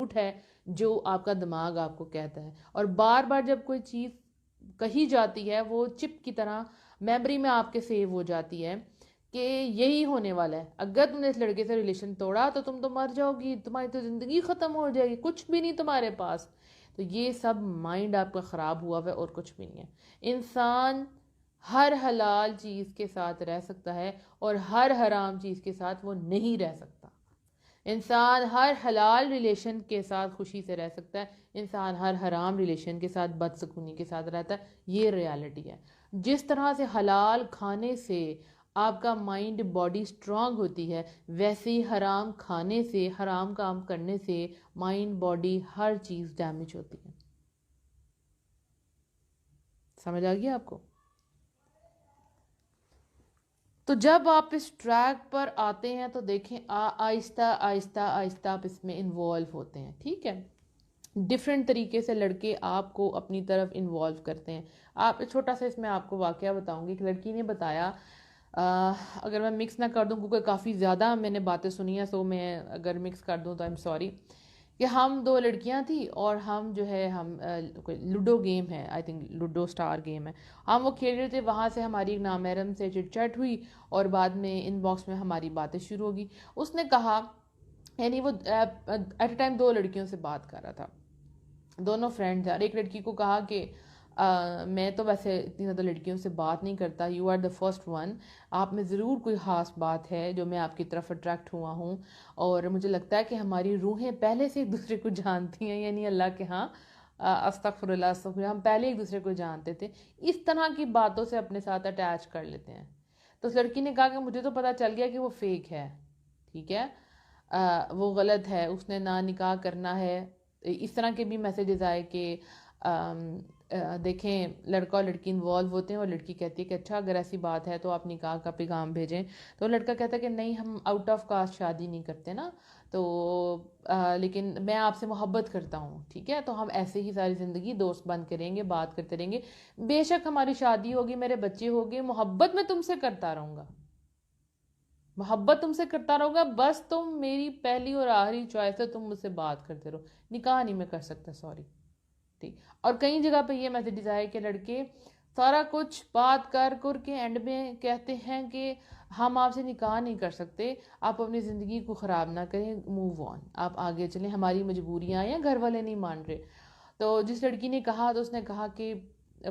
جھوٹ ہے جو آپ کا دماغ آپ کو کہتا ہے. اور بار بار جب کوئی چیز کہی جاتی ہے وہ چپ کی طرح میموری میں آپ کے سیو ہو جاتی ہے کہ یہی ہونے والا ہے. اگر تم نے اس لڑکے سے ریلیشن توڑا تو تم تو مر جاؤ گی, تمہاری تو زندگی ختم ہو جائے گی, کچھ بھی نہیں تمہارے پاس. تو یہ سب مائنڈ آپ کا خراب ہوا ہوا ہے اور کچھ بھی نہیں ہے. انسان ہر حلال چیز کے ساتھ رہ سکتا ہے اور ہر حرام چیز کے ساتھ وہ نہیں رہ سکتا. انسان ہر حلال ریلیشن کے ساتھ خوشی سے رہ سکتا ہے, انسان ہر حرام ریلیشن کے ساتھ بدسکونی کے ساتھ رہتا ہے. یہ ریالٹی ہے. جس طرح سے حلال کھانے سے آپ کا مائنڈ باڈی سٹرونگ ہوتی ہے, ویسے ہی حرام کھانے سے, حرام کام کرنے سے مائنڈ باڈی ہر چیز ڈیمیج ہوتی ہے. سمجھ آ گیا آپ کو؟ تو جب آپ اس ٹریک پر آتے ہیں تو دیکھیں آہستہ آہستہ آہستہ آپ اس میں انوالو ہوتے ہیں. ٹھیک ہے, ڈفرینٹ طریقے سے لڑکے آپ کو اپنی طرف انوالو کرتے ہیں. آپ چھوٹا سا اس میں آپ کو واقعہ بتاؤں گی. ایک لڑکی نے بتایا, اگر میں مکس نہ کر دوں کیونکہ کافی زیادہ میں نے باتیں سنی ہیں, سو میں اگر مکس کر دوں تو آئی ایم سوری, کہ ہم دو لڑکیاں تھیں اور ہم جو ہے ہم لوڈو گیم ہے, I think ludo star game ہے, ہم وہ کھیل رہے تھے. وہاں سے ہماری ایک نامحرم سے چٹ چیٹ ہوئی اور بعد میں ان باکس میں ہماری باتیں شروع ہوگی. اس نے کہا, یعنی وہ ایٹ اے ٹائم دو لڑکیوں سے بات کر رہا تھا, دونوں فرینڈ تھے, اور ایک لڑکی کو کہا کہ میں تو ویسے اتنی زیادہ لڑکیوں سے بات نہیں کرتا, you are the first one, آپ میں ضرور کوئی خاص بات ہے جو میں آپ کی طرف اٹریکٹ ہوا ہوں, اور مجھے لگتا ہے کہ ہماری روحیں پہلے سے ایک دوسرے کو جانتی ہیں, یعنی اللہ کے ہاں استغفر اللہ استغفر اللہ, ہم پہلے ایک دوسرے کو جانتے تھے. اس طرح کی باتوں سے اپنے ساتھ اٹیچ کر لیتے ہیں. تو اس لڑکی نے کہا کہ مجھے تو پتہ چل گیا کہ وہ فیک ہے, ٹھیک ہے, وہ غلط ہے, اس نے نہ نکاح کرنا ہے. اس طرح کے بھی میسیجز آئے کہ دیکھیں لڑکا اور لڑکی انوالو ہوتے ہیں اور لڑکی کہتی ہے کہ اچھا اگر ایسی بات ہے تو آپ نکاح کا پیغام بھیجیں. تو لڑکا کہتا ہے کہ نہیں, ہم آؤٹ آف کاسٹ شادی نہیں کرتے نا, تو لیکن میں آپ سے محبت کرتا ہوں, ٹھیک ہے, تو ہم ایسے ہی ساری زندگی دوست بن کے رہیں گے, بات کرتے رہیں گے, بے شک ہماری شادی ہوگی, میرے بچے ہوگے, محبت میں تم سے کرتا رہوں گا, محبت تم سے کرتا رہوں گا, بس تم میری پہلی اور آخری چوائس ہے, تم مجھ سے بات کرتے رہو, نکاح نہیں میں کر سکتا, سوری. ٹھیک. اور کئی جگہ پہ یہ میسیجز آئے کہ لڑکے سارا کچھ بات کر کے اینڈ میں کہتے ہیں کہ ہم آپ سے نکاح نہیں کر سکتے, آپ اپنی زندگی کو خراب نہ کریں, موو آن, آپ آگے چلیں, ہماری مجبوریاں ہیں, گھر والے نہیں مان رہے. تو جس لڑکی نے کہا تو اس نے کہا کہ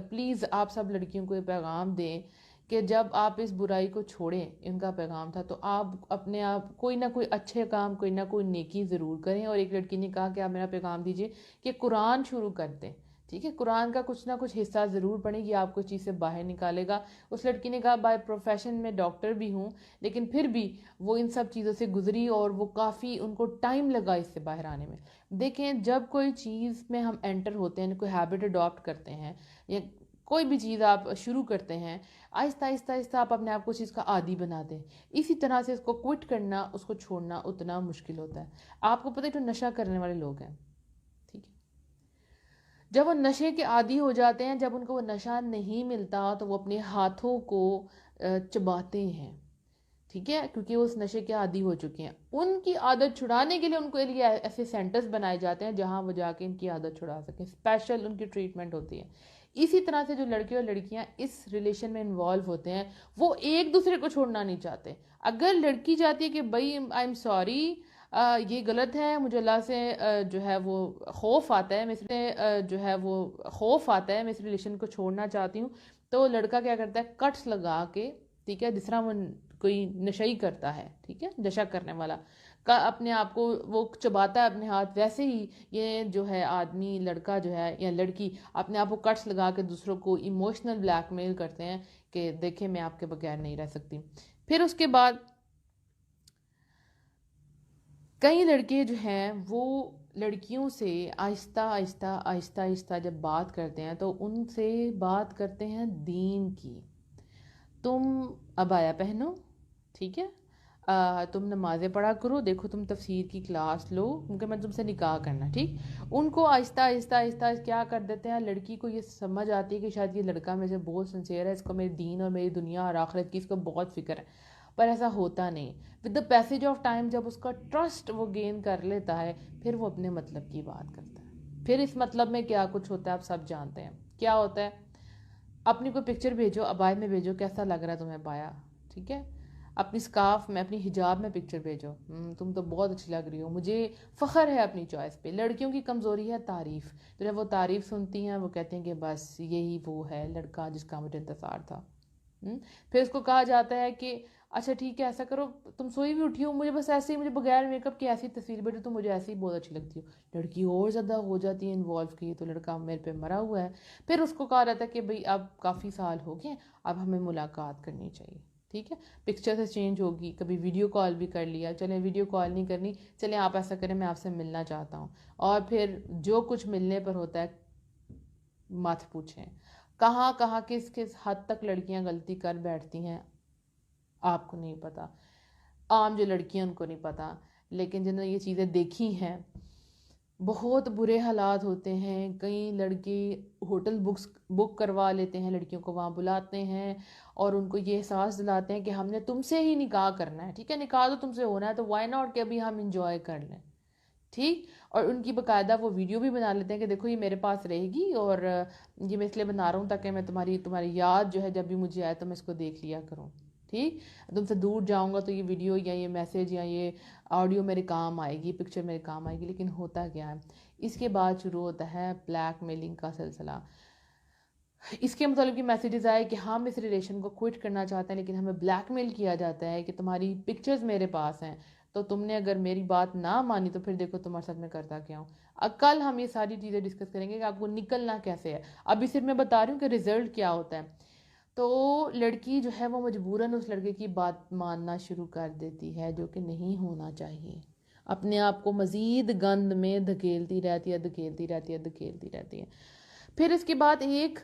پلیز آپ سب لڑکیوں کو یہ پیغام دیں کہ جب آپ اس برائی کو چھوڑیں, ان کا پیغام تھا, تو آپ اپنے آپ کوئی نہ کوئی اچھے کام, کوئی نہ کوئی نیکی ضرور کریں. اور ایک لڑکی نے کہا کہ آپ میرا پیغام دیجئے کہ قرآن شروع کر دیں, ٹھیک ہے, قرآن کا کچھ نہ کچھ حصہ ضرور پڑھیں, گی آپ کو چیز سے باہر نکالے گا. اس لڑکی نے کہا بائی پروفیشن میں ڈاکٹر بھی ہوں, لیکن پھر بھی وہ ان سب چیزوں سے گزری اور وہ کافی ان کو ٹائم لگا اس سے باہر آنے میں. دیکھیں جب کوئی چیز میں ہم انٹر ہوتے ہیں, کوئی ہیبٹ اڈاپٹ کرتے ہیں یا کوئی بھی چیز آپ شروع کرتے ہیں, آہستہ آہستہ آہستہ آپ اپنے آپ کو چیز کا عادی بنا دیں. اسی طرح سے اس کو کوئٹ کرنا, اس کو چھوڑنا اتنا مشکل ہوتا ہے. آپ کو پتہ ہے جو نشہ کرنے والے لوگ ہیں, ٹھیک ہے, جب وہ نشے کے عادی ہو جاتے ہیں, جب ان کو وہ نشہ نہیں ملتا تو وہ اپنے ہاتھوں کو چباتے ہیں, ٹھیک ہے, کیونکہ وہ اس نشے کے عادی ہو چکے ہیں. ان کی عادت چھڑانے کے لیے ان کو لیے ایسے سینٹرز بنائے جاتے ہیں جہاں وہ جا کے ان کی عادت چھڑا سکیں, اسپیشل ان کی ٹریٹمنٹ ہوتی ہے. اسی طرح سے جو لڑکے اور لڑکیاں اس ریلیشن میں انوالو ہوتے ہیں وہ ایک دوسرے کو چھوڑنا نہیں چاہتے. اگر لڑکی چاہتی ہے کہ بھائی آئی ایم سوری, یہ غلط ہے, مجھے اللہ سے جو ہے وہ خوف آتا ہے, میں اس ریلیشن کو چھوڑنا چاہتی ہوں, تو لڑکا کیا کرتا ہے, کٹس لگا کے, ٹھیک ہے, جس طرح وہ کوئی نشئی کرتا ہے, ٹھیک ہے, نشہ کرنے والا کا اپنے آپ کو وہ چباتا ہے اپنے ہاتھ, ویسے ہی یہ جو ہے آدمی, لڑکا جو ہے یا لڑکی اپنے آپ کو کٹس لگا کے دوسروں کو ایموشنل بلیک میل کرتے ہیں کہ دیکھیں میں آپ کے بغیر نہیں رہ سکتی. پھر اس کے بعد کئی لڑکے جو ہیں وہ لڑکیوں سے آہستہ آہستہ آہستہ آہستہ جب بات کرتے ہیں تو ان سے بات کرتے ہیں دین کی. تم عبایا پہنو, ٹھیک ہے, تم نمازیں پڑھا کرو, دیکھو تم تفسیر کی کلاس لو کیونکہ میں تم سے نکاح کرنا, ٹھیک. ان کو آہستہ آہستہ آہستہ کیا کر دیتے ہیں, لڑکی کو یہ سمجھ آتی ہے کہ شاید یہ لڑکا میرے سے بہت سنسیئر ہے, اس کو میرے دین اور میری دنیا اور آخرت کی اس کو بہت فکر ہے. پر ایسا ہوتا نہیں. With the passage of time جب اس کا ٹرسٹ وہ گین کر لیتا ہے پھر وہ اپنے مطلب کی بات کرتا ہے. پھر اس مطلب میں کیا کچھ ہوتا ہے آپ سب جانتے ہیں. کیا ہوتا ہے؟ اپنی کوئی پکچر بھیجو، ابائے میں بھیجو کیسا لگ رہا ہے تمہیں بایا، ٹھیک ہے. اپنی سکارف میں، اپنی حجاب میں پکچر بھیجو، تم تو بہت اچھی لگ رہی ہو، مجھے فخر ہے اپنی چوائس پہ. لڑکیوں کی کمزوری ہے تعریف. تو جب وہ تعریف سنتی ہیں وہ کہتے ہیں کہ بس یہی وہ ہے لڑکا جس کا مجھے انتظار تھا. پھر اس کو کہا جاتا ہے کہ اچھا ٹھیک ہے ایسا کرو، تم سوئی بھی اٹھی ہو، مجھے بس ایسے ہی، مجھے بغیر میک اپ کی ایسی تصویر بھیجو، تو مجھے ایسی ہی بہت اچھی لگتی ہو. لڑکی اور زیادہ ہو جاتی ہے انوالو کی، تو لڑکا میرے پہ مرا ہوا ہے. پھر اس کو کہا جاتا ہے کہ بھئی اب کافی سال ہو گئے، اب ہمیں ملاقات کرنی چاہیے. ٹھیک ہے، پکچر سے چینج ہوگی، کبھی ویڈیو کال بھی کر لیا، چلیں ویڈیو کال نہیں کرنی، چلیں آپ ایسا کریں میں آپ سے ملنا چاہتا ہوں. اور پھر جو کچھ ملنے پر ہوتا ہے مت پوچھیں. کہاں کہاں کس کس حد تک لڑکیاں غلطی کر بیٹھتی ہیں آپ کو نہیں پتا، عام جو لڑکیاں ان کو نہیں پتا، لیکن جنہوں نے یہ چیزیں دیکھی ہیں بہت برے حالات ہوتے ہیں. کئی لڑکے ہوٹل بک کروا لیتے ہیں، لڑکیوں کو وہاں بلاتے ہیں اور ان کو یہ احساس دلاتے ہیں کہ ہم نے تم سے ہی نکاح کرنا ہے. ٹھیک ہے، نکاح تو تم سے ہونا ہے تو وائی ناٹ کہ ابھی ہم انجوائے کر لیں. ٹھیک، اور ان کی باقاعدہ وہ ویڈیو بھی بنا لیتے ہیں کہ دیکھو یہ میرے پاس رہے گی، اور یہ میں اس لیے بنا رہا ہوں تاکہ میں تمہاری یاد جو ہے جب بھی مجھے آئے تو میں اس کو دیکھ لیا کروں. ٹھیک، تم سے دور جاؤں گا تو یہ ویڈیو یا یہ میسیج یا یہ آڈیو میرے کام آئے گی، پکچر میرے کام آئے گی. لیکن ہوتا کیا ہے، اس کے بعد شروع ہوتا ہے بلیک میلنگ کا سلسلہ. اس کے مطلب کہ میسیجز آئے کہ ہم اس ریلیشن کو کوئٹ کرنا چاہتے ہیں لیکن ہمیں بلیک میل کیا جاتا ہے کہ تمہاری پکچرز میرے پاس ہیں، تو تم نے اگر میری بات نہ مانی تو پھر دیکھو تمہارے ساتھ میں کرتا کیا ہوں. کل ہم یہ ساری چیزیں ڈسکس کریں گے کہ آپ کو نکلنا کیسے ہے. ابھی صرف میں بتا رہی ہوں کہ رزلٹ کیا ہوتا ہے. تو لڑکی جو ہے وہ مجبوراً اس لڑکے کی بات ماننا شروع کر دیتی ہے، جو کہ نہیں ہونا چاہیے. اپنے آپ کو مزید گند میں دھکیلتی رہتی ہے. پھر اس کے بعد ایک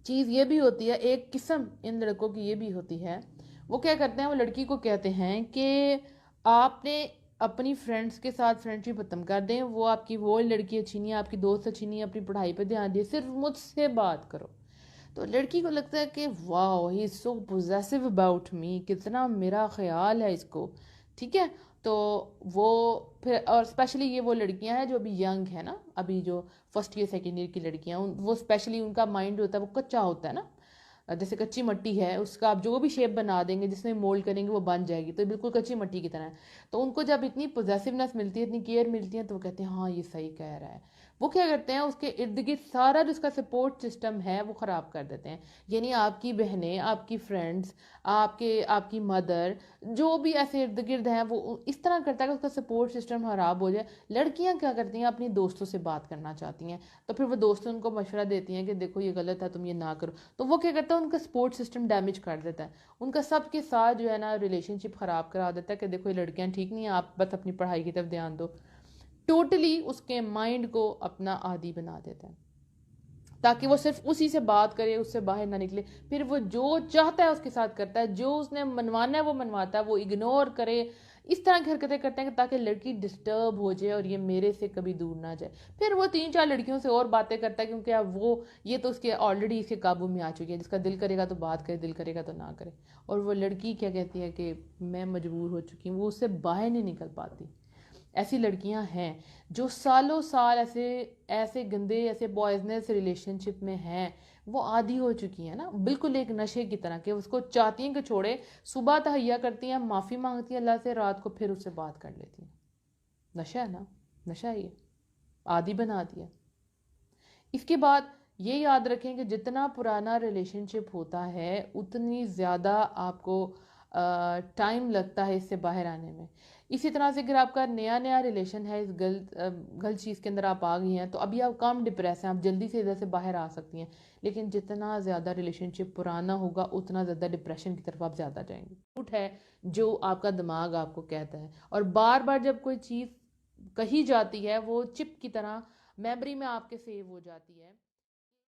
چیز یہ بھی ہوتی ہے، ایک قسم ان لڑکوں کی یہ بھی ہوتی ہے، وہ کیا کرتے ہیں، وہ لڑکی کو کہتے ہیں کہ آپ نے اپنی فرینڈس کے ساتھ فرینڈشپ ختم کر دیں، وہ آپ کی وہ لڑکی اچھی نہیں ہے، آپ کی دوست اچھی نہیں ہے، اپنی پڑھائی پہ دھیان دیے، صرف مجھ سے بات کرو. تو لڑکی کو لگتا ہے کہ واو ہی از سو پوزیسو اباؤٹ می، کتنا میرا خیال ہے اس کو. ٹھیک ہے، تو وہ پھر، اور اسپیشلی یہ وہ لڑکیاں ہیں جو ابھی ینگ ہیں نا، ابھی جو فرسٹ ایئر سیکنڈ ایئر کی لڑکیاں، وہ اسپیشلی ان کا مائنڈ ہوتا ہے وہ کچا ہوتا ہے نا، جیسے کچی مٹی ہے، اس کا آپ جو بھی شیپ بنا دیں گے، جس میں مولڈ کریں گے وہ بن جائے گی، تو بالکل کچی مٹی کی طرح ہے. تو ان کو جب اتنی پوزیسونیس ملتی ہے، اتنی کیئر ملتی ہے، تو وہ کہتے ہیں ہاں یہ صحیح کہہ رہا ہے. وہ کیا کرتے ہیں، اس کے ارد گرد سارا جو اس کا سپورٹ سسٹم ہے وہ خراب کر دیتے ہیں. یعنی آپ کی بہنیں، آپ کی فرینڈز، آپ کی مدر، جو بھی ایسے ارد گرد ہیں، وہ اس طرح کرتا ہے کہ اس کا سپورٹ سسٹم خراب ہو جائے. لڑکیاں کیا کرتی ہیں، اپنی دوستوں سے بات کرنا چاہتی ہیں، تو پھر وہ دوستوں ان کو مشورہ دیتی ہیں کہ دیکھو یہ غلط ہے، تم یہ نہ کرو. تو وہ کیا کرتا ہے، ان کا سپورٹ سسٹم ڈیمیج کر دیتا ہے، ان کا سب کے ساتھ جو ہے نا ریلیشن شپ خراب کرا دیتا ہے کہ دیکھو یہ لڑکیاں ٹھیک نہیں ہیں، آپ بس اپنی پڑھائی کی طرف دھیان دو. ٹوٹلی اس کے مائنڈ کو اپنا عادی بنا دیتا ہے تاکہ وہ صرف اسی سے بات کرے، اس سے باہر نہ نکلے. پھر وہ جو چاہتا ہے اس کے ساتھ کرتا ہے، جو اس نے منوانا ہے وہ منواتا ہے، وہ اگنور کرے. اس طرح کی حرکتیں کرتے ہیں کہ تاکہ لڑکی ڈسٹرب ہو جائے اور یہ میرے سے کبھی دور نہ جائے. پھر وہ 3-4 لڑکیوں سے اور باتیں کرتا ہے کیونکہ اب وہ یہ تو اس کے آلریڈی اس کے قابو میں آ چکی ہے، جس کا دل کرے گا تو بات کرے، دل کرے گا تو نہ کرے. اور وہ لڑکی کیا کہتی ہے کہ میں مجبور ہو چکی ہوں، وہ اس سے باہر نہیں نکل پاتی. ایسی لڑکیاں ہیں جو سالوں سال ایسے گندے، ایسے پوائزنس ریلیشن شپ میں ہیں، وہ عادی ہو چکی ہیں نا، بالکل ایک نشے کی طرح، کہ اس کو چاہتی ہیں کہ چھوڑے. صبح تہیا کرتی ہیں، معافی مانگتی ہیں اللہ سے، رات کو پھر اس سے بات کر لیتی ہیں. نشہ ہے نا، نشہ ہی ہے، عادی بنا دیا. اس کے بعد یہ یاد رکھیں کہ جتنا پرانا ریلیشن شپ ہوتا ہے اتنی زیادہ آپ کو ٹائم لگتا ہے اس سے باہر آنے میں. اسی طرح سے اگر آپ کا نیا ریلیشن ہے، اس غلط چیز کے اندر آپ آ گئی ہیں، تو ابھی آپ کم ڈپریس ہیں، آپ جلدی سے ادھر سے باہر آ سکتی ہیں. لیکن جتنا زیادہ ریلیشن شپ پرانا ہوگا اتنا زیادہ ڈپریشن کی طرف آپ زیادہ جائیں گے. جھوٹ ہے جو آپ کا دماغ آپ کو کہتا ہے، اور بار بار جب کوئی چیز کہی جاتی ہے وہ چپ کی طرح میموری میں آپ کے سیو ہو جاتی ہے.